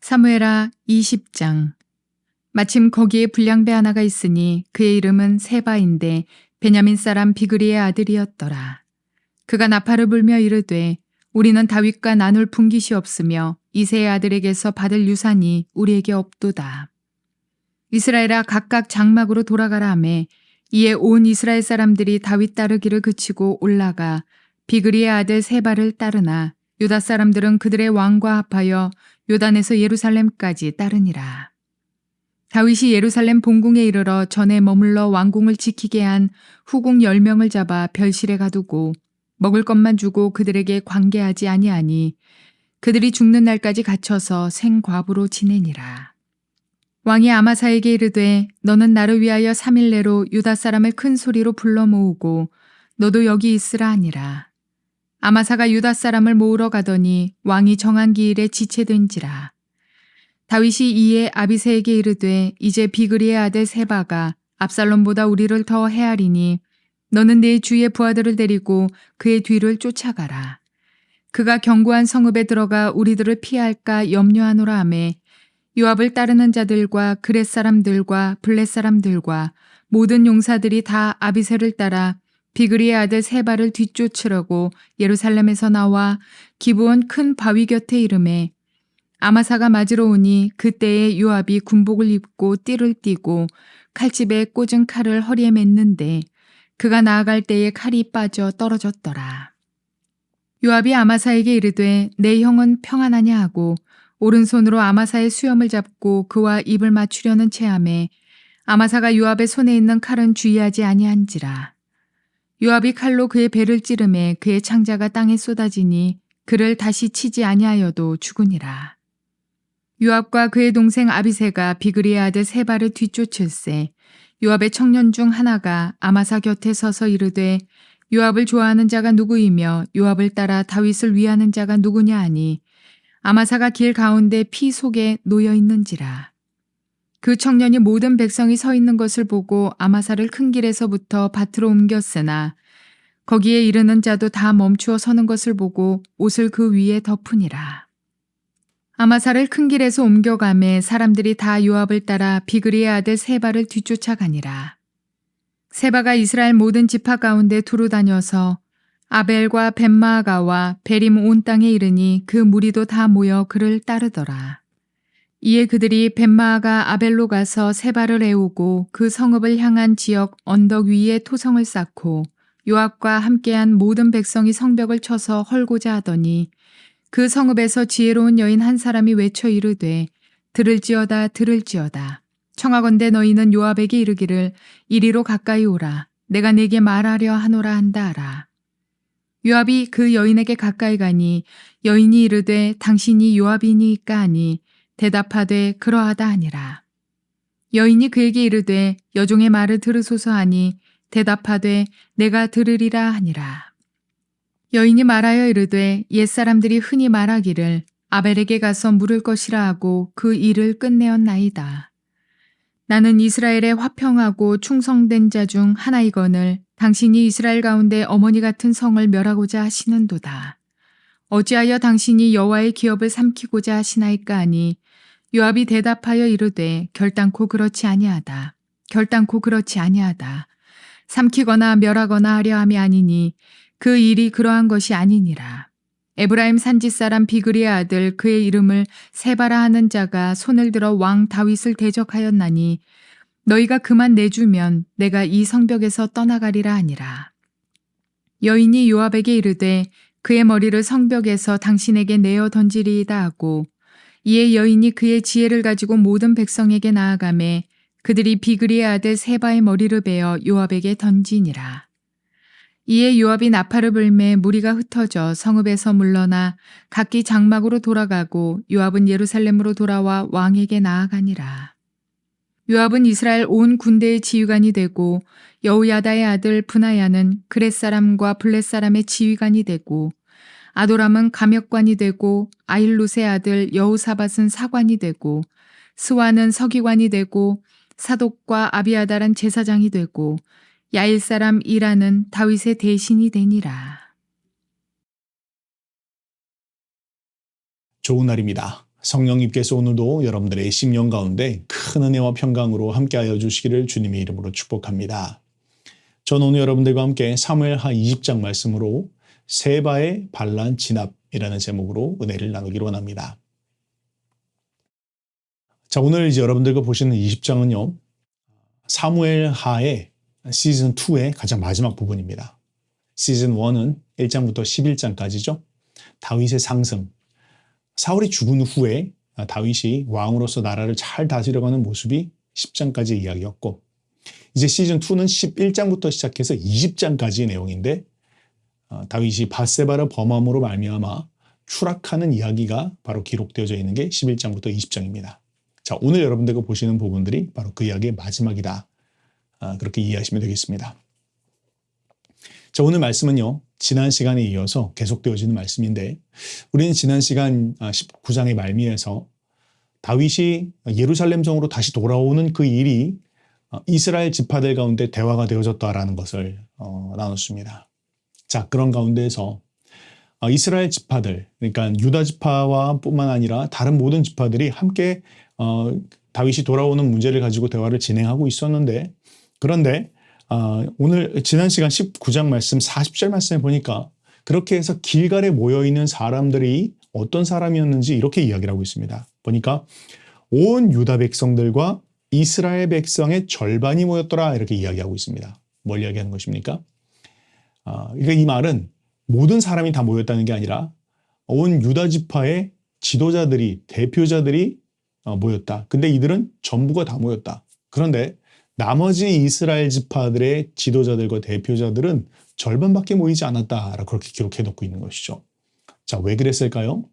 사무엘하 20장. 마침 거기에 불량배 하나가 있으니 그의 이름은 세바인데 베냐민 사람 비그리의 아들이었더라. 그가 나팔을 불며 이르되 우리는 다윗과 나눌 분깃이 없으며 이새의 아들에게서 받을 유산이 우리에게 없도다. 이스라엘아 각각 장막으로 돌아가라 하매 이에 온 이스라엘 사람들이 다윗 따르기를 그치고 올라가 비그리의 아들 세바를 따르나 유다 사람들은 그들의 왕과 합하여 요단에서 예루살렘까지 따르니라. 다윗이 예루살렘 본궁에 이르러 전에 머물러 왕궁을 지키게 한 후궁 10명을 잡아 별실에 가두고 먹을 것만 주고 그들에게 관계하지 아니하니 그들이 죽는 날까지 갇혀서 생과부로 지내니라. 왕이 아마사에게 이르되 너는 나를 위하여 3일 내로 유다 사람을 큰 소리로 불러 모으고 너도 여기 있으라 하니라. 아마사가 유다 사람을 모으러 가더니 왕이 정한 기일에 지체된지라. 다윗이 이에 아비새에게 이르되 이제 비그리의 아들 세바가 압살롬보다 우리를 더 헤아리니 너는 내 주의 부하들을 데리고 그의 뒤를 쫓아가라. 그가 견고한 성읍에 들어가 우리들을 피할까 염려하노라 하매 요압을 따르는 자들과 그렛 사람들과 블렛 사람들과 모든 용사들이 다 아비새를 따라 비그리의 아들 세바를 뒤쫓으려고 예루살렘에서 나와 기브온 큰 바위 곁에 이르매 아마사가 맞으러 오니 그때에 요압이 군복을 입고 띠를 띠고 칼집에 꽂은 칼을 허리에 맸는데 그가 나아갈 때에 칼이 빠져 떨어졌더라. 요압이 아마사에게 이르되 내 형은 평안하냐 하고 오른손으로 아마사의 수염을 잡고 그와 입을 맞추려는 체함에 아마사가 요압의 손에 있는 칼은 주의하지 아니한지라. 요압이 칼로 그의 배를 찌르매 그의 창자가 땅에 쏟아지니 그를 다시 치지 아니하여도 죽으니라. 요압과 그의 동생 아비새가 비그리의 아들 세바를 뒤쫓을세 요압의 청년 중 하나가 아마사 곁에 서서 이르되 요압을 좋아하는 자가 누구이며 요압을 따라 다윗을 위하는 자가 누구냐 하니 아마사가 길 가운데 피 속에 놓여 있는지라. 그 청년이 모든 백성이 서 있는 것을 보고 아마사를 큰 길에서부터 밭으로 옮겼으나 거기에 이르는 자도 다 멈추어 서는 것을 보고 옷을 그 위에 덮으니라. 아마사를 큰 길에서 옮겨가매 사람들이 다 요압을 따라 비그리의 아들 세바를 뒤쫓아가니라. 세바가 이스라엘 모든 지파 가운데 두루 다녀서 아벨과 벳마아가와 베림 온 땅에 이르니 그 무리도 다 모여 그를 따르더라. 이에 그들이 벳마아가 아벨로 가서 세바를 애우고 그 성읍을 향한 지역 언덕 위에 토성을 쌓고 요압과 함께한 모든 백성이 성벽을 쳐서 헐고자 하더니 그 성읍에서 지혜로운 여인 한 사람이 외쳐 이르되 들을지어다 들을지어다. 청하건대 너희는 요압에게 이르기를 이리로 가까이 오라. 내가 네게 말하려 하노라 한다 하라. 요압이 그 여인에게 가까이 가니 여인이 이르되 당신이 요압이니까 하니 대답하되 그러하다 하니라. 여인이 그에게 이르되 여종의 말을 들으소서 하니 대답하되 내가 들으리라 하니라. 여인이 말하여 이르되 옛사람들이 흔히 말하기를 아벨에게 가서 물을 것이라 하고 그 일을 끝내었나이다. 나는 이스라엘에 화평하고 충성된 자 중 하나이거늘 당신이 이스라엘 가운데 어머니 같은 성을 멸하고자 하시는도다. 어찌하여 당신이 여호와의 기업을 삼키고자 하시나이까 하니 요압이 대답하여 이르되 결단코 그렇지 아니하다. 결단코 그렇지 아니하다. 삼키거나 멸하거나 하려 함이 아니니 그 일이 그러한 것이 아니니라. 에브라임 산지 사람 비그리의 아들 그의 이름을 세바라 하는 자가 손을 들어 왕 다윗을 대적하였나니 너희가 그만 내주면 내가 이 성벽에서 떠나가리라 하니라. 여인이 요압에게 이르되 그의 머리를 성벽에서 당신에게 내어 던지리이다 하고 이에 여인이 그의 지혜를 가지고 모든 백성에게 나아가매 그들이 비그리의 아들 세바의 머리를 베어 요압에게 던지니라. 이에 요압이 나팔을 불매 무리가 흩어져 성읍에서 물러나 각기 장막으로 돌아가고 요압은 예루살렘으로 돌아와 왕에게 나아가니라. 요압은 이스라엘 온 군대의 지휘관이 되고 여우야다의 아들 브나야는 그렛 사람과 블렛 사람의 지휘관이 되고 아도람은 감역관이 되고 아힐롯의 아들 여호사밧은 사관이 되고 스와는 서기관이 되고 사독과 아비아달은 제사장이 되고 야일 사람 이라는 다윗의 대신이 되니라. 좋은 날입니다. 성령님께서 오늘도 여러분들의 심령 가운데 큰 은혜와 평강으로 함께하여 주시기를 주님의 이름으로 축복합니다. 저는 오늘 여러분들과 함께 사무엘하 20장 말씀으로 세바의 반란 진압이라는 제목으로 은혜를 나누기로 원합니다. 자, 오늘 이제 여러분들과 보시는 20장은요. 사무엘하의 시즌 2의 가장 마지막 부분입니다. 시즌 1은 1장부터 11장까지죠. 다윗의 상승. 사울이 죽은 후에 다윗이 왕으로서 나라를 잘 다스려가는 모습이 10장까지 이야기였고, 이제 시즌 2는 11장부터 시작해서 20장까지의 내용인데, 다윗이 밧세바를 범함으로 말미암아 추락하는 이야기가 바로 기록되어져 있는 게 11장부터 20장입니다. 자, 오늘 여러분들과 보시는 부분들이 바로 그 이야기의 마지막이다. 그렇게 이해하시면 되겠습니다. 자, 오늘 말씀은요, 지난 시간에 이어서 계속되어지는 말씀인데, 우리는 지난 시간 19장의 말미에서 다윗이 예루살렘 성으로 다시 돌아오는 그 일이 이스라엘 지파들 가운데 대화가 되어졌다라는 것을 나눴습니다. 자, 그런 가운데에서 이스라엘 지파들, 그러니까 유다 지파와 뿐만 아니라 다른 모든 지파들이 함께 다윗이 돌아오는 문제를 가지고 대화를 진행하고 있었는데, 그런데 오늘 지난 시간 19장 말씀 40절 말씀에 보니까 그렇게 해서 길갈에 모여있는 사람들이 어떤 사람이었는지 이렇게 이야기를 하고 있습니다. 보니까 온 유다 백성들과 이스라엘 백성의 절반이 모였더라, 이렇게 이야기하고 있습니다. 뭘 이야기하는 것입니까? 그러니까 이 말은 모든 사람이 다 모였다는 게 아니라 온 유다 지파의 지도자들이, 대표자들이 모였다. 근데 이들은 전부가 다 모였다. 그런데 나머지 이스라엘 지파들의 지도자들과 대표자들은 절반밖에 모이지 않았다라고 그렇게 기록해 놓고 있는 것이죠. 자, 왜 그랬을까요?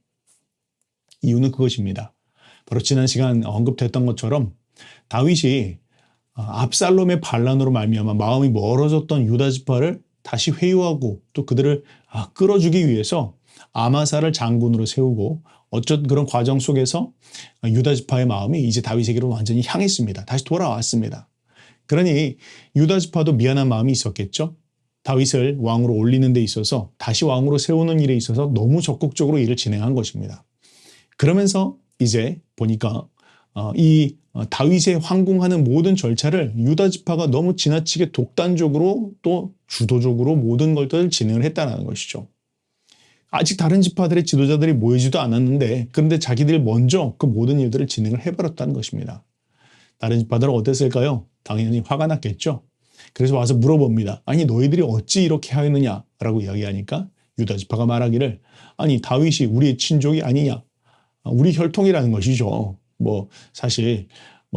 이유는 그것입니다. 바로 지난 시간 언급됐던 것처럼 다윗이 압살롬의 반란으로 말미암아 마음이 멀어졌던 유다 지파를 다시 회유하고 또 그들을 끌어주기 위해서 아마사를 장군으로 세우고, 어쩐 그런 과정 속에서 유다 지파의 마음이 이제 다윗에게로 완전히 향했습니다. 다시 돌아왔습니다. 그러니 유다 지파도 미안한 마음이 있었겠죠. 다윗을 왕으로 올리는 데 있어서, 다시 왕으로 세우는 일에 있어서 너무 적극적으로 일을 진행한 것입니다. 그러면서 이제 보니까 이 다윗의 황궁하는 모든 절차를 유다 지파가 너무 지나치게 독단적으로 또 주도적으로 모든 것들을 진행을 했다는 것이죠. 아직 다른 지파들의 지도자들이 모이지도 않았는데, 그런데 자기들이 먼저 그 모든 일들을 진행을 해버렸다는 것입니다. 다른 지파들은 어땠을까요? 당연히 화가 났겠죠. 그래서 와서 물어봅니다. 아니, 너희들이 어찌 이렇게 하였느냐라고 이야기하니까 유다 지파가 말하기를, 아니, 다윗이 우리의 친족이 아니냐, 우리 혈통이라는 것이죠. 사실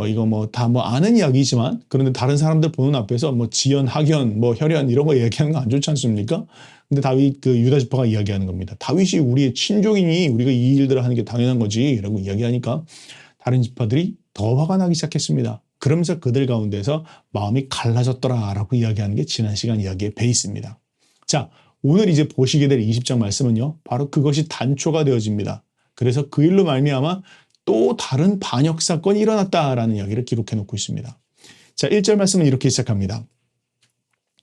이거 다 아는 이야기지만, 그런데 다른 사람들 보는 앞에서 지연, 학연, 혈연 이런 거 얘기하는 거 안 좋지 않습니까? 근데 유다 지파가 이야기하는 겁니다. 다윗이 우리의 친족이니 우리가 이 일들을 하는 게 당연한 거지라고 이야기하니까 다른 지파들이 더 화가 나기 시작했습니다. 그러면서 그들 가운데서 마음이 갈라졌더라라고 이야기하는 게 지난 시간 이야기의 베이스입니다. 자, 오늘 이제 보시게 될 20장 말씀은요, 바로 그것이 단초가 되어집니다. 그래서 그 일로 말미암아 또 다른 반역 사건이 일어났다라는 이야기를 기록해 놓고 있습니다. 자, 1절 말씀은 이렇게 시작합니다.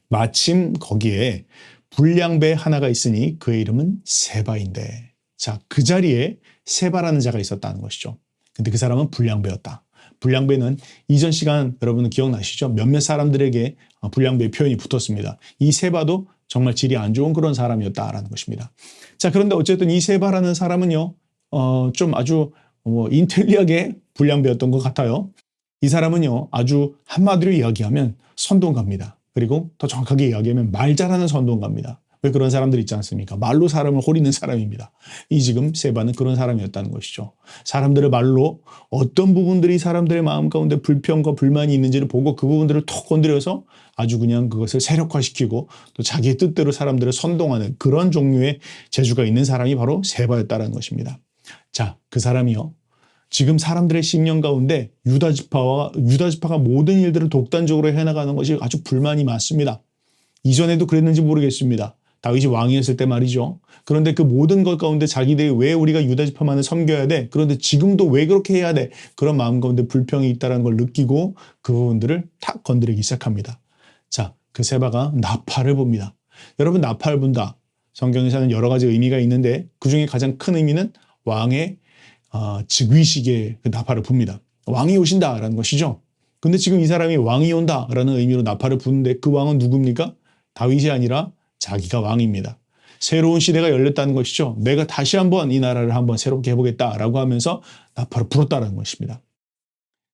마침 거기에 불량배 하나가 있으니 그의 이름은 세바인데. 자, 그 자리에 세바라는 자가 있었다는 것이죠. 근데 그 사람은 불량배였다. 불량배는 이전 시간 여러분은 기억나시죠? 몇몇 사람들에게 불량배의 표현이 붙었습니다. 이 세바도 정말 질이 안 좋은 그런 사람이었다라는 것입니다. 자, 그런데 어쨌든 이 세바라는 사람은요, 좀 아주 인텔리하게 불량배였던 것 같아요. 이 사람은요, 아주 한마디로 이야기하면 선동가입니다. 그리고 더 정확하게 이야기하면 말 잘하는 선동가입니다. 왜 그런 사람들 있지 않습니까? 말로 사람을 호리는 사람입니다. 이 지금 세바는 그런 사람이었다는 것이죠. 사람들의 말로 어떤 부분들이 사람들의 마음 가운데 불평과 불만이 있는지를 보고 그 부분들을 톡 건드려서 아주 그냥 그것을 세력화시키고 또 자기의 뜻대로 사람들을 선동하는 그런 종류의 재주가 있는 사람이 바로 세바였다는 것입니다. 자, 그 사람이요, 지금 사람들의 심령 가운데 유다 지파가 모든 일들을 독단적으로 해나가는 것이 아주 불만이 많습니다. 이전에도 그랬는지 모르겠습니다. 다윗이 왕이었을 때 말이죠. 그런데 그 모든 것 가운데 자기들이 왜 우리가 유다 지파만을 섬겨야 돼? 그런데 지금도 왜 그렇게 해야 돼? 그런 마음 가운데 불평이 있다는 걸 느끼고 그 부분들을 탁 건드리기 시작합니다. 자, 그 세바가 나팔을 봅니다. 여러분, 나팔 분다. 성경에서는 여러 가지 의미가 있는데 그중에 가장 큰 의미는 왕의 즉위식에 그 나팔을 붑니다. 왕이 오신다라는 것이죠. 근데 지금 이 사람이 왕이 온다라는 의미로 나팔을 부는데 그 왕은 누굽니까? 다윗이 아니라 자기가 왕입니다. 새로운 시대가 열렸다는 것이죠. 내가 다시 한번 이 나라를 한번 새롭게 해보겠다라고 하면서 나팔을 불었다는 것입니다.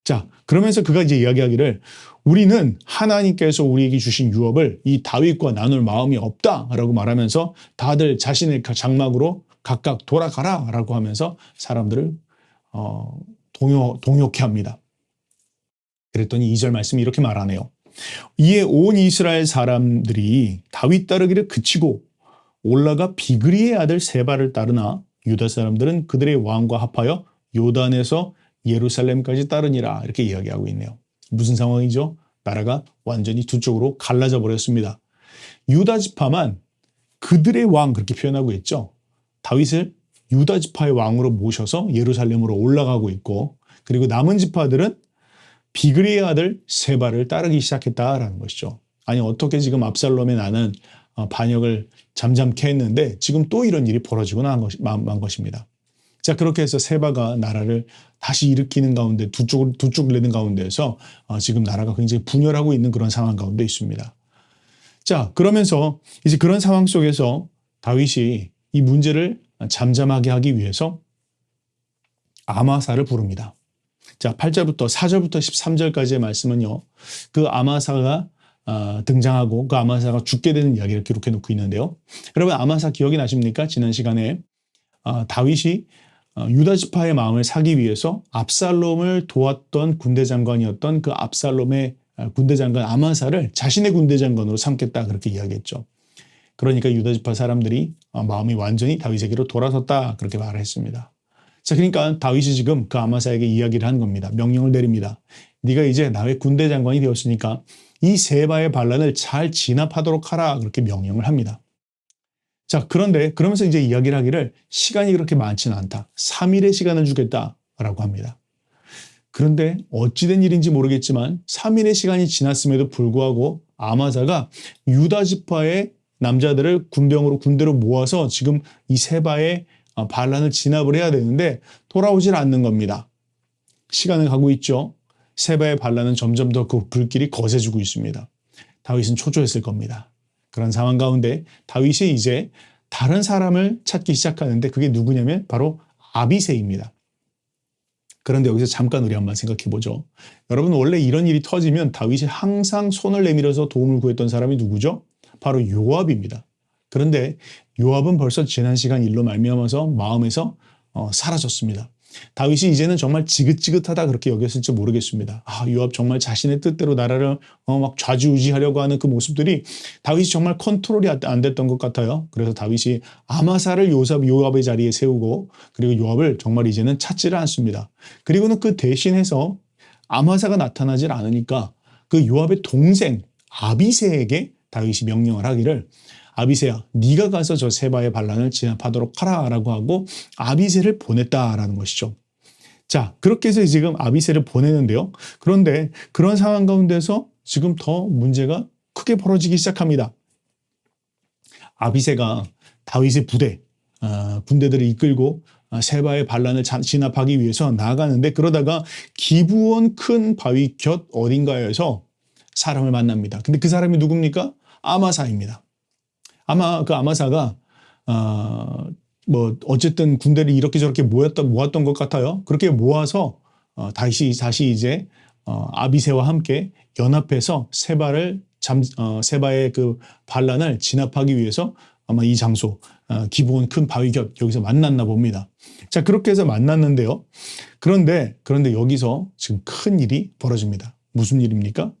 자, 그러면서 그가 이제 이야기하기를 우리는 하나님께서 우리에게 주신 유업을 이 다윗과 나눌 마음이 없다라고 말하면서 다들 자신의 장막으로 각각 돌아가라라고 하면서 사람들을 동요케 합니다. 그랬더니 2절 말씀이 이렇게 말하네요. 이에 온 이스라엘 사람들이 다윗 따르기를 그치고 올라가 비그리의 아들 세바를 따르나 유다 사람들은 그들의 왕과 합하여 요단에서 예루살렘까지 따르니라 이렇게 이야기하고 있네요. 무슨 상황이죠? 나라가 완전히 두 쪽으로 갈라져 버렸습니다. 유다 지파만 그들의 왕 그렇게 표현하고 있죠. 다윗을 유다 지파의 왕으로 모셔서 예루살렘으로 올라가고 있고 그리고 남은 지파들은 비그리의 아들 세바를 따르기 시작했다라는 것이죠. 아니 어떻게 지금 압살롬의 나는 반역을 잠잠케 했는데 지금 또 이런 일이 벌어지고 만 것입니다. 자, 그렇게 해서 세바가 나라를 다시 일으키는 가운데 두 쪽을 내는 가운데에서 지금 나라가 굉장히 분열하고 있는 그런 상황 가운데 있습니다. 자, 그러면서 이제 그런 상황 속에서 다윗이 이 문제를 잠잠하게 하기 위해서 아마사를 부릅니다. 자, 8절부터 4절부터 13절까지의 말씀은요. 그 아마사가 등장하고 그 아마사가 죽게 되는 이야기를 기록해 놓고 있는데요. 여러분 아마사 기억이 나십니까? 지난 시간에 다윗이 유다 지파의 마음을 사기 위해서 압살롬을 도왔던 군대 장관이었던 그 압살롬의 군대 장관 아마사를 자신의 군대 장관으로 삼겠다 그렇게 이야기했죠. 그러니까 유다 지파 사람들이 마음이 완전히 다윗에게로 돌아섰다 그렇게 말을 했습니다. 자, 그러니까 다윗이 지금 그 아마사에게 이야기를 한 겁니다. 명령을 내립니다. 네가 이제 나의 군대 장관이 되었으니까 이 세바의 반란을 잘 진압하도록 하라 그렇게 명령을 합니다. 자, 그런데 그러면서 이제 이야기를 하기를 시간이 그렇게 많지는 않다. 3일의 시간을 주겠다라고 합니다. 그런데 어찌된 일인지 모르겠지만 3일의 시간이 지났음에도 불구하고 아마사가 유다 지파의 남자들을 군대로 모아서 지금 이 세바의 반란을 진압을 해야 되는데 돌아오질 않는 겁니다. 시간을 가고 있죠. 세바의 반란은 점점 더 그 불길이 거세지고 있습니다. 다윗은 초조했을 겁니다. 그런 상황 가운데 다윗이 이제 다른 사람을 찾기 시작하는데 그게 누구냐면 바로 아비새입니다. 그런데 여기서 잠깐 우리 한번 생각해 보죠. 여러분 원래 이런 일이 터지면 다윗이 항상 손을 내밀어서 도움을 구했던 사람이 누구죠? 바로 요압입니다. 그런데 요압은 벌써 지난 시간 일로 말미암아서 마음에서 사라졌습니다. 다윗이 이제는 정말 지긋지긋하다 그렇게 여겼을지 모르겠습니다. 요압 정말 자신의 뜻대로 나라를 막 좌지우지하려고 하는 그 모습들이 다윗이 정말 컨트롤이 안 됐던 것 같아요. 그래서 다윗이 아마사를 요압의 자리에 세우고 그리고 요압을 정말 이제는 찾지를 않습니다. 그리고는 그 대신해서 아마사가 나타나질 않으니까 그 요압의 동생 아비새에게 다윗이 명령을 하기를 아비새야, 네가 가서 저 세바의 반란을 진압하도록 하라라고 하고 아비새를 보냈다라는 것이죠. 자, 그렇게 해서 지금 아비새를 보내는데요. 그런데 그런 상황 가운데서 지금 더 문제가 크게 벌어지기 시작합니다. 아비새가 다윗의 군대들을 이끌고 세바의 반란을 진압하기 위해서 나아가는데 그러다가 기브온 큰 바위 곁 어딘가에서 사람을 만납니다. 근데 그 사람이 누굽니까? 아마사입니다. 아마 그 아마사가 어쨌든 군대를 이렇게 저렇게 모았던 것 같아요. 그렇게 모아서 다시 이제 아비새와 함께 연합해서 세바의 그 반란을 진압하기 위해서 아마 이 장소 기브온 큰 바위 곁 여기서 만났나 봅니다. 자, 그렇게 해서 만났는데요. 그런데 여기서 지금 큰 일이 벌어집니다. 무슨 일입니까?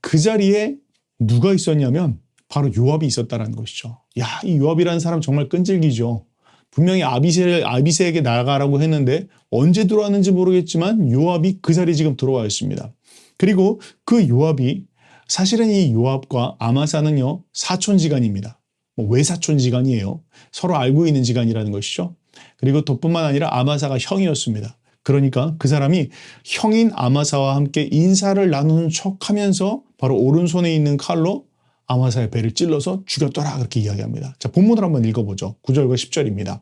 그 자리에 누가 있었냐면 바로 요압이 있었다는 것이죠. 야, 이 요압이라는 사람 정말 끈질기죠. 분명히 아비새에게 나가라고 했는데 언제 들어왔는지 모르겠지만 요압이 그 자리에 지금 들어와 있습니다. 그리고 그 요압이 사실은 이 요압과 아마사는요 사촌지간입니다. 외사촌지간이에요. 서로 알고 있는 지간이라는 것이죠. 그리고 덕분만 아니라 아마사가 형이었습니다. 그러니까 그 사람이 형인 아마사와 함께 인사를 나누는 척하면서 바로 오른손에 있는 칼로 아마사의 배를 찔러서 죽였더라 그렇게 이야기합니다. 자, 본문을 한번 읽어보죠. 9절과 10절입니다.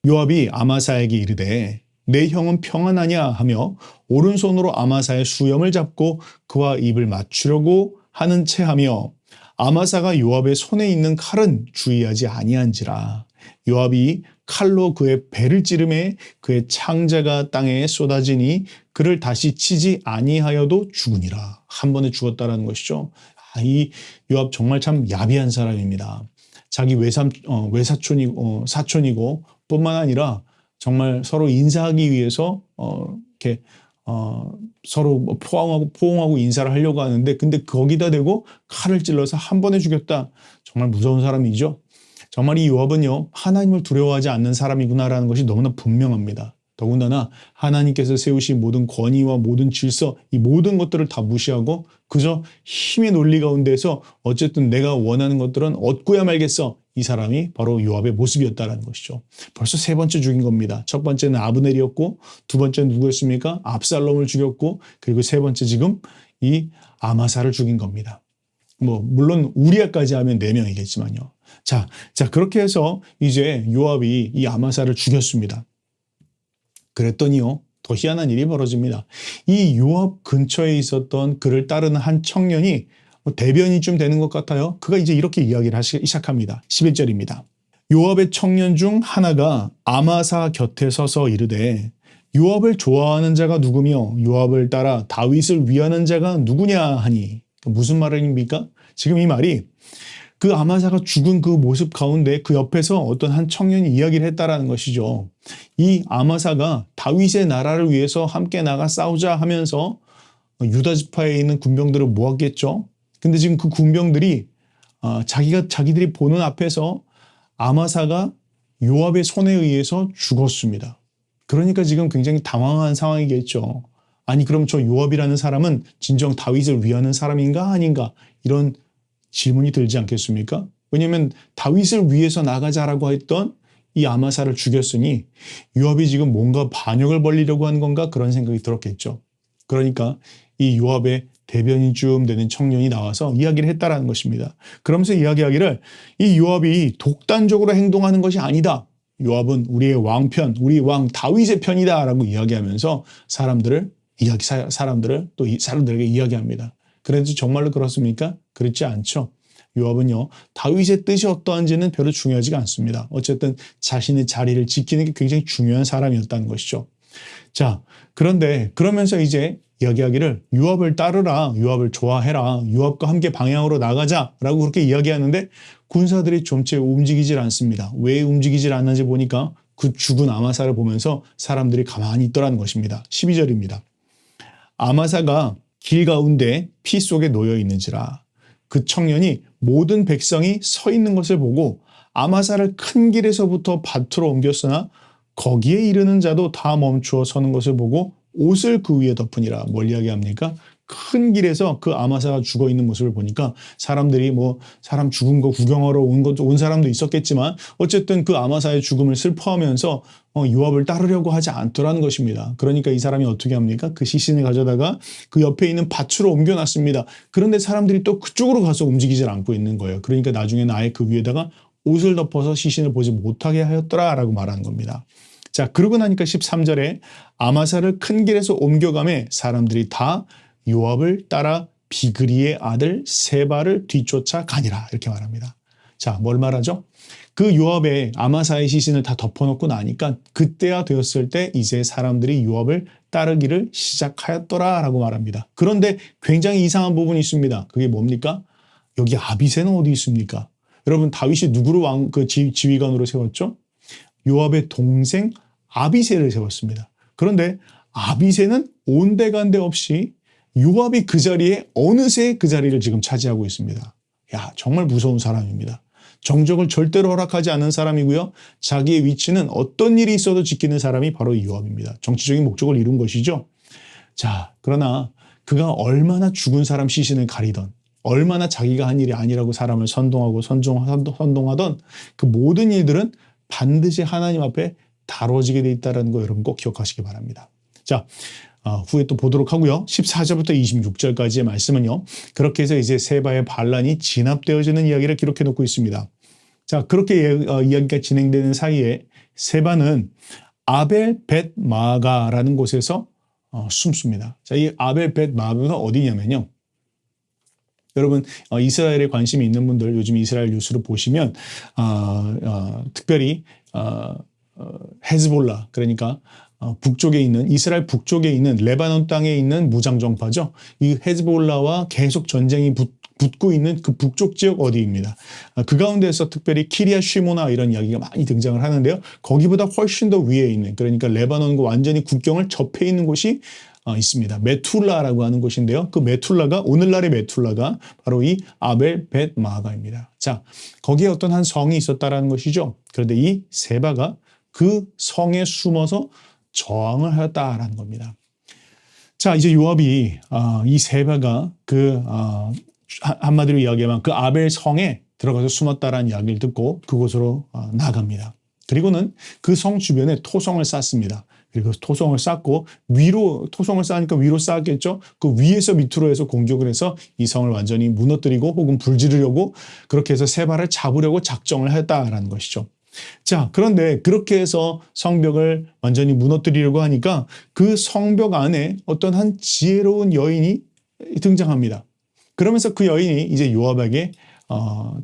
요압이 아마사에게 이르되 내 형은 평안하냐 하며 오른손으로 아마사의 수염을 잡고 그와 입을 맞추려고 하는 체하며 아마사가 요압의 손에 있는 칼은 주의하지 아니한지라. 요압이 칼로 그의 배를 찌르매 그의 창자가 땅에 쏟아지니 그를 다시 치지 아니하여도 죽으니라. 한 번에 죽었다라는 것이죠. 이 요압 정말 참 야비한 사람입니다. 자기 외사촌이고 사촌이고 뿐만 아니라 정말 서로 인사하기 위해서 이렇게 서로 포옹하고 인사를 하려고 하는데, 근데 거기다 대고 칼을 찔러서 한 번에 죽였다. 정말 무서운 사람이죠. 정말 이 요압은요, 하나님을 두려워하지 않는 사람이구나라는 것이 너무나 분명합니다. 더군다나 하나님께서 세우신 모든 권위와 모든 질서, 이 모든 것들을 다 무시하고 그저 힘의 논리 가운데서 어쨌든 내가 원하는 것들은 얻고야 말겠어. 이 사람이 바로 요압의 모습이었다는 것이죠. 벌써 세 번째 죽인 겁니다. 첫 번째는 아브넬이었고, 두 번째는 누구였습니까? 압살롬을 죽였고, 그리고 세 번째 지금 이 아마사를 죽인 겁니다. 물론 우리아까지 하면 4명이겠지만요. 자, 그렇게 해서 이제 요압이 이 아마사를 죽였습니다. 그랬더니요, 더 희한한 일이 벌어집니다. 이 요압 근처에 있었던 그를 따르는 한 청년이 대변인쯤 되는 것 같아요. 그가 이제 이렇게 이야기를 하기 시작합니다. 11절입니다. 요압의 청년 중 하나가 아마사 곁에 서서 이르되 요압을 좋아하는 자가 누구며 요압을 따라 다윗을 위하는 자가 누구냐 하니, 무슨 말입니까? 지금 이 말이 그 아마사가 죽은 그 모습 가운데 그 옆에서 어떤 한 청년이 이야기를 했다라는 것이죠. 이 아마사가 다윗의 나라를 위해서 함께 나가 싸우자 하면서 유다 지파에 있는 군병들을 모았겠죠. 근데 지금 그 군병들이 자기들이 보는 앞에서 아마사가 요압의 손에 의해서 죽었습니다. 그러니까 지금 굉장히 당황한 상황이겠죠. 아니 그럼 저 요압이라는 사람은 진정 다윗을 위하는 사람인가 아닌가, 이런 질문이 들지 않겠습니까? 왜냐하면 다윗을 위해서 나가자라고 했던 이 아마사를 죽였으니 요압이 지금 뭔가 반역을 벌리려고 하는 건가, 그런 생각이 들었겠죠. 그러니까 이 요압의 대변인쯤 되는 청년이 나와서 이야기를 했다라는 것입니다. 그러면서 이야기하기를 이 요압이 독단적으로 행동하는 것이 아니다. 요압은 우리의 왕편, 우리 왕 다윗의 편이다라고 이야기하면서 사람들에게 이야기합니다. 그래도 정말로 그렇습니까? 그렇지 않죠. 요압은요, 다윗의 뜻이 어떠한지는 별로 중요하지가 않습니다. 어쨌든 자신의 자리를 지키는 게 굉장히 중요한 사람이었다는 것이죠. 자, 그런데 그러면서 이제 이야기하기를 요압을 따르라, 요압을 좋아해라, 요압과 함께 방향으로 나가자라고 그렇게 이야기하는데 군사들이 좀채 움직이질 않습니다. 왜 움직이질 않는지 보니까 그 죽은 아마사를 보면서 사람들이 가만히 있더라는 것입니다. 12절입니다. 아마사가 길 가운데 피 속에 놓여 있는지라. 그 청년이 모든 백성이 서 있는 것을 보고 아마사를 큰 길에서부터 밭으로 옮겼으나 거기에 이르는 자도 다 멈추어 서는 것을 보고 옷을 그 위에 덮으니라. 뭘 이야기합니까? 큰 길에서 그 아마사가 죽어 있는 모습을 보니까 사람들이 사람 죽은 거 구경하러 온 사람도 있었겠지만 어쨌든 그 아마사의 죽음을 슬퍼하면서 요압을 따르려고 하지 않더라는 것입니다. 그러니까 이 사람이 어떻게 합니까? 그 시신을 가져다가 그 옆에 있는 밭으로 옮겨놨습니다. 그런데 사람들이 또 그쪽으로 가서 움직이질 않고 있는 거예요. 그러니까 나중에는 아예 그 위에다가 옷을 덮어서 시신을 보지 못하게 하였더라라고 말하는 겁니다. 자, 그러고 나니까 13절에 아마사를 큰 길에서 옮겨가매 사람들이 다 요압을 따라 비그리의 아들 세바를 뒤쫓아 가니라, 이렇게 말합니다. 자, 뭘 말하죠? 그 요압의 아마사의 시신을 다 덮어놓고 나니까 그때야 되었을 때 이제 사람들이 요압을 따르기를 시작하였더라라고 말합니다. 그런데 굉장히 이상한 부분이 있습니다. 그게 뭡니까? 여기 아비새는 어디 있습니까? 여러분, 다윗이 누구를 지휘관으로 세웠죠? 요압의 동생 아비새를 세웠습니다. 그런데 아비새는 온데간데 없이 요압이 그 자리에 어느새 그 자리를 지금 차지하고 있습니다. 야, 정말 무서운 사람입니다. 정적을 절대로 허락하지 않는 사람이고요. 자기의 위치는 어떤 일이 있어도 지키는 사람이 바로 요압입니다. 정치적인 목적을 이룬 것이죠. 자, 그러나 그가 얼마나 죽은 사람 시신을 가리던, 얼마나 자기가 한 일이 아니라고 사람을 선동하던 그 모든 일들은 반드시 하나님 앞에 다뤄지게 돼 있다는 거 여러분 꼭 기억하시기 바랍니다. 자, 후에 또 보도록 하고요. 14절부터 26절까지의 말씀은요, 그렇게 해서 이제 세바의 반란이 진압되어지는 이야기를 기록해 놓고 있습니다. 자, 그렇게 이야기가 진행되는 사이에 세바는 아벨 벳 마가라는 곳에서 숨습니다. 자, 이 아벨 벳 마가가 어디냐면요. 여러분 이스라엘에 관심이 있는 분들 요즘 이스라엘 뉴스를 보시면 특별히 헤즈볼라 그러니까 북쪽에 있는 이스라엘 북쪽에 있는 레바논 땅에 있는 무장정파죠. 이 헤즈볼라와 계속 전쟁이 붙고 있는 그 북쪽 지역 어디입니다. 그 가운데서 특별히 키리아 쉬모나 이런 이야기가 많이 등장을 하는데요. 거기보다 훨씬 더 위에 있는 그러니까 레바논과 완전히 국경을 접해 있는 곳이 있습니다. 메툴라라고 하는 곳인데요. 그 메툴라가 오늘날의 메툴라가 바로 이 아벨 벳 마가입니다. 자, 거기에 어떤 한 성이 있었다라는 것이죠. 그런데 이 세바가 그 성에 숨어서 저항을 하였다라는 겁니다. 자, 이제 요압이 이 세바가 한마디로 이야기하면 그 아벨 성에 들어가서 숨었다라는 이야기를 듣고 그곳으로 나갑니다. 그리고는 그 성 주변에 토성을 쌓습니다. 그리고 토성을 쌓고 토성을 쌓으니까 위로 쌓았겠죠. 그 위에서 밑으로 해서 공격을 해서 이 성을 완전히 무너뜨리고 혹은 불지르려고 그렇게 해서 세바를 잡으려고 작정을 했다라는 것이죠. 자, 그런데 그렇게 해서 성벽을 완전히 무너뜨리려고 하니까 그 성벽 안에 어떤 한 지혜로운 여인이 등장합니다. 그러면서 그 여인이 이제 요압에게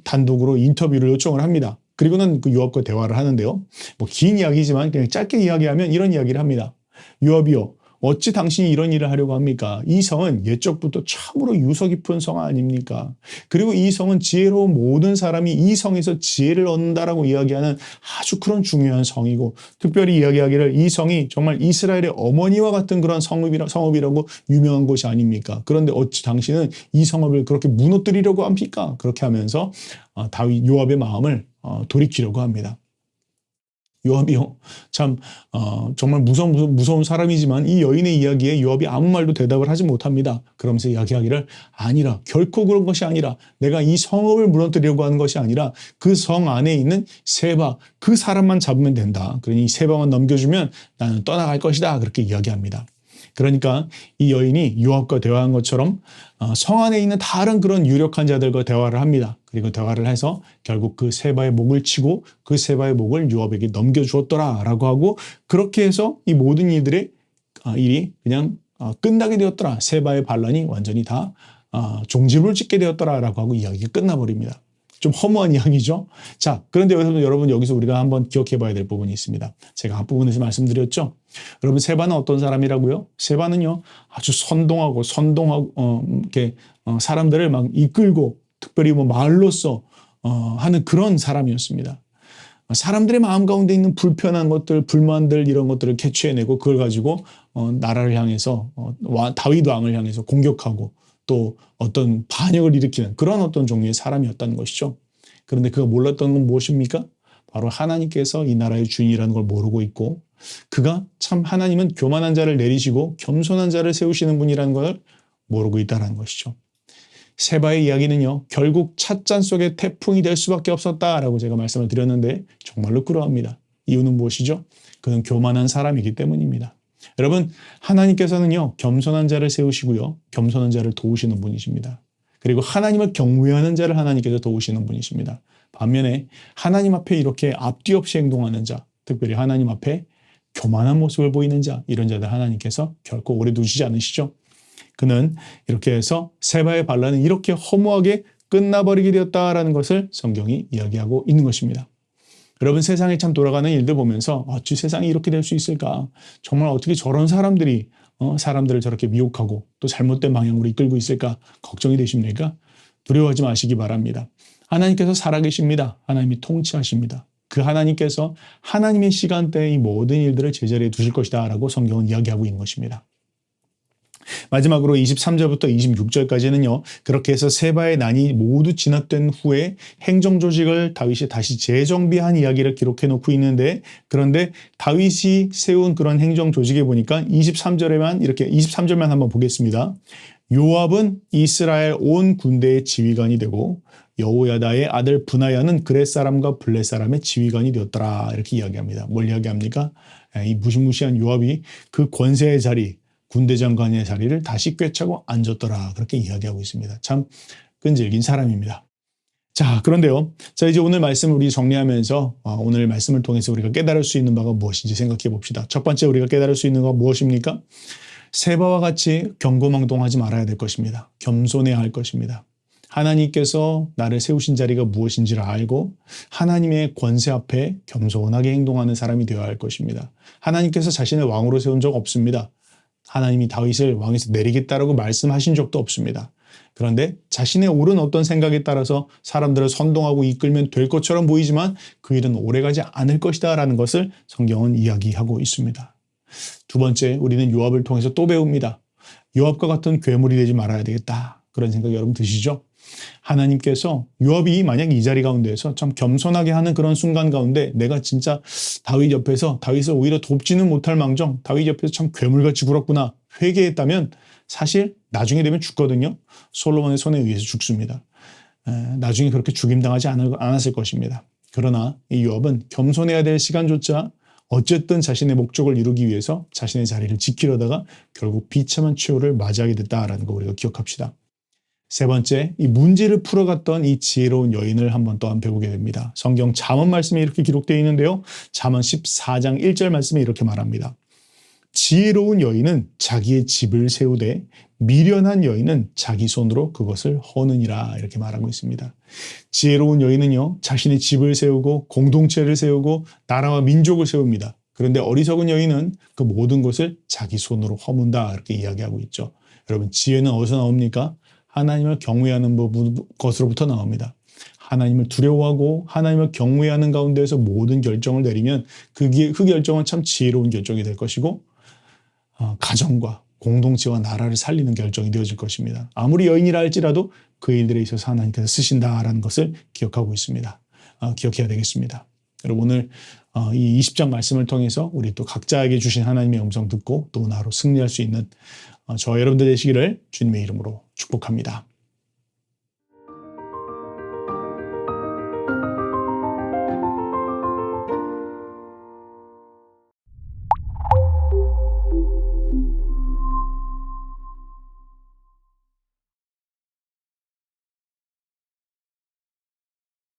단독으로 인터뷰를 요청을 합니다. 그리고는 그 요압과 대화를 하는데요. 뭐 긴 이야기지만 그냥 짧게 이야기하면 이런 이야기를 합니다. 요압이요, 어찌 당신이 이런 일을 하려고 합니까? 이 성은 옛적부터 참으로 유서 깊은 성 아닙니까? 그리고 이 성은 지혜로운 모든 사람이 이 성에서 지혜를 얻는다라고 이야기하는 아주 그런 중요한 성이고, 특별히 이야기하기를 이 성이 정말 이스라엘의 어머니와 같은 그런 성읍이라고 유명한 곳이 아닙니까? 그런데 어찌 당신은 이 성읍을 그렇게 무너뜨리려고 합니까? 그렇게 하면서 요압의 마음을 돌이키려고 합니다. 요압이요, 참 정말 무서운 사람이지만 이 여인의 이야기에 요압이 아무 말도 대답을 하지 못합니다. 그러면서 이야기하기를 아니라, 결코 그런 것이 아니라, 내가 이 성읍을 무너뜨리려고 하는 것이 아니라 그 성 안에 있는 세바, 그 사람만 잡으면 된다. 그러니 이 세바만 넘겨주면 나는 떠나갈 것이다. 그렇게 이야기합니다. 그러니까 이 여인이 요압과 대화한 것처럼 성 안에 있는 다른 그런 유력한 자들과 대화를 합니다. 그리고 대화를 해서 결국 그 세바의 목을 치고 그 세바의 목을 요압에게 넘겨주었더라라고 하고, 그렇게 해서 이 모든 일이 그냥 끝나게 되었더라. 세바의 반란이 완전히 다 종지부를 찍게 되었더라라고 하고 이야기가 끝나버립니다. 좀 허무한 이야기죠. 자, 그런데 여러분 여기서 우리가 한번 기억해 봐야 될 부분이 있습니다. 제가 앞부분에서 말씀드렸죠. 여러분, 세바는 어떤 사람이라고요? 세바는요, 아주 선동하고 이렇게 사람들을 막 이끌고 특별히 뭐 말로써 하는 그런 사람이었습니다. 사람들의 마음 가운데 있는 불편한 것들, 불만들 이런 것들을 캐치해내고 그걸 가지고 나라를 향해서 다윗 왕을 향해서 공격하고 또 어떤 반역을 일으키는 그런 어떤 종류의 사람이었다는 것이죠. 그런데 그가 몰랐던 건 무엇입니까? 바로 하나님께서 이 나라의 주인이라는 걸 모르고 있고, 그가 참 하나님은 교만한 자를 내리시고 겸손한 자를 세우시는 분이라는 걸 모르고 있다는 것이죠. 세바의 이야기는요, 결국 찻잔 속의 태풍이 될 수밖에 없었다라고 제가 말씀을 드렸는데 정말로 그러합니다. 이유는 무엇이죠? 그는 교만한 사람이기 때문입니다. 여러분, 하나님께서는요, 겸손한 자를 세우시고요, 겸손한 자를 도우시는 분이십니다. 그리고 하나님을 경외하는 자를 하나님께서 도우시는 분이십니다. 반면에 하나님 앞에 이렇게 앞뒤 없이 행동하는 자, 특별히 하나님 앞에 교만한 모습을 보이는 자, 이런 자들 하나님께서 결코 오래 두시지 않으시죠. 그는 이렇게 해서 세바의 반란은 이렇게 허무하게 끝나버리게 되었다라는 것을 성경이 이야기하고 있는 것입니다. 여러분, 세상에 참 돌아가는 일들 보면서 어찌 세상이 이렇게 될 수 있을까? 정말 어떻게 저런 사람들이 사람들을 저렇게 미혹하고 또 잘못된 방향으로 이끌고 있을까? 걱정이 되십니까? 두려워하지 마시기 바랍니다. 하나님께서 살아계십니다. 하나님이 통치하십니다. 그 하나님께서 하나님의 시간대에 이 모든 일들을 제자리에 두실 것이다 라고 성경은 이야기하고 있는 것입니다. 마지막으로 23절부터 26절까지는요. 그렇게 해서 세바의 난이 모두 진압된 후에 행정조직을 다윗이 다시 재정비한 이야기를 기록해 놓고 있는데, 그런데 다윗이 세운 그런 행정조직에 보니까 23절만 한번 보겠습니다. 요압은 이스라엘 온 군대의 지휘관이 되고 여호야다의 아들 브나야는 그렛 사람과 블렛 사람의 지휘관이 되었더라. 이렇게 이야기합니다. 뭘 이야기합니까? 이 무시무시한 요압이 그 권세의 자리, 군대 장관의 자리를 다시 꿰차고 앉았더라. 그렇게 이야기하고 있습니다. 참 끈질긴 사람입니다. 자, 그런데요. 자, 이제 오늘 말씀을 우리 정리하면서 오늘 말씀을 통해서 우리가 깨달을 수 있는 바가 무엇인지 생각해 봅시다. 첫 번째 우리가 깨달을 수 있는 건 무엇입니까? 세바와 같이 경거망동하지 말아야 될 것입니다. 겸손해야 할 것입니다. 하나님께서 나를 세우신 자리가 무엇인지를 알고 하나님의 권세 앞에 겸손하게 행동하는 사람이 되어야 할 것입니다. 하나님께서 자신을 왕으로 세운 적 없습니다. 하나님이 다윗을 왕에서 내리겠다라고 말씀하신 적도 없습니다. 그런데 자신의 옳은 어떤 생각에 따라서 사람들을 선동하고 이끌면 될 것처럼 보이지만 그 일은 오래가지 않을 것이다 라는 것을 성경은 이야기하고 있습니다. 두 번째, 우리는 요압을 통해서 또 배웁니다. 요압과 같은 괴물이 되지 말아야 되겠다. 그런 생각 여러분 드시죠? 하나님께서 요압이 만약 이 자리 가운데에서 참 겸손하게 하는 그런 순간 가운데 내가 진짜 다윗 옆에서 다윗을 오히려 돕지는 못할 망정 다윗 옆에서 참 괴물같이 굴었구나 회개했다면 사실 나중에 되면 죽거든요. 솔로몬의 손에 의해서 죽습니다. 나중에 그렇게 죽임당하지 않았을 것입니다. 그러나 이 요압은 겸손해야 될 시간조차 어쨌든 자신의 목적을 이루기 위해서 자신의 자리를 지키려다가 결국 비참한 최후를 맞이하게 됐다라는 거 우리가 기억합시다. 세 번째, 이 문제를 풀어갔던 이 지혜로운 여인을 한번 또한 배우게 됩니다. 성경 잠언 말씀에 이렇게 기록되어 있는데요. 잠언 14장 1절 말씀에 이렇게 말합니다. 지혜로운 여인은 자기의 집을 세우되 미련한 여인은 자기 손으로 그것을 허느니라 이렇게 말하고 있습니다. 지혜로운 여인은요, 자신의 집을 세우고 공동체를 세우고 나라와 민족을 세웁니다. 그런데 어리석은 여인은 그 모든 것을 자기 손으로 허문다 이렇게 이야기하고 있죠. 여러분, 지혜는 어디서 나옵니까? 하나님을 경외하는 것으로부터 나옵니다. 하나님을 두려워하고 하나님을 경외하는 가운데에서 모든 결정을 내리면 그 결정은 참 지혜로운 결정이 될 것이고 가정과 공동체와 나라를 살리는 결정이 되어질 것입니다. 아무리 여인이라 할지라도 그 일들에 있어서 하나님께서 쓰신다라는 것을 기억하고 있습니다. 기억해야 되겠습니다. 여러분 오늘 이 20장 말씀을 통해서 우리 또 각자에게 주신 하나님의 음성 듣고 또 하루 승리할 수 있는 저와 여러분들 되시기를 주님의 이름으로 축복합니다.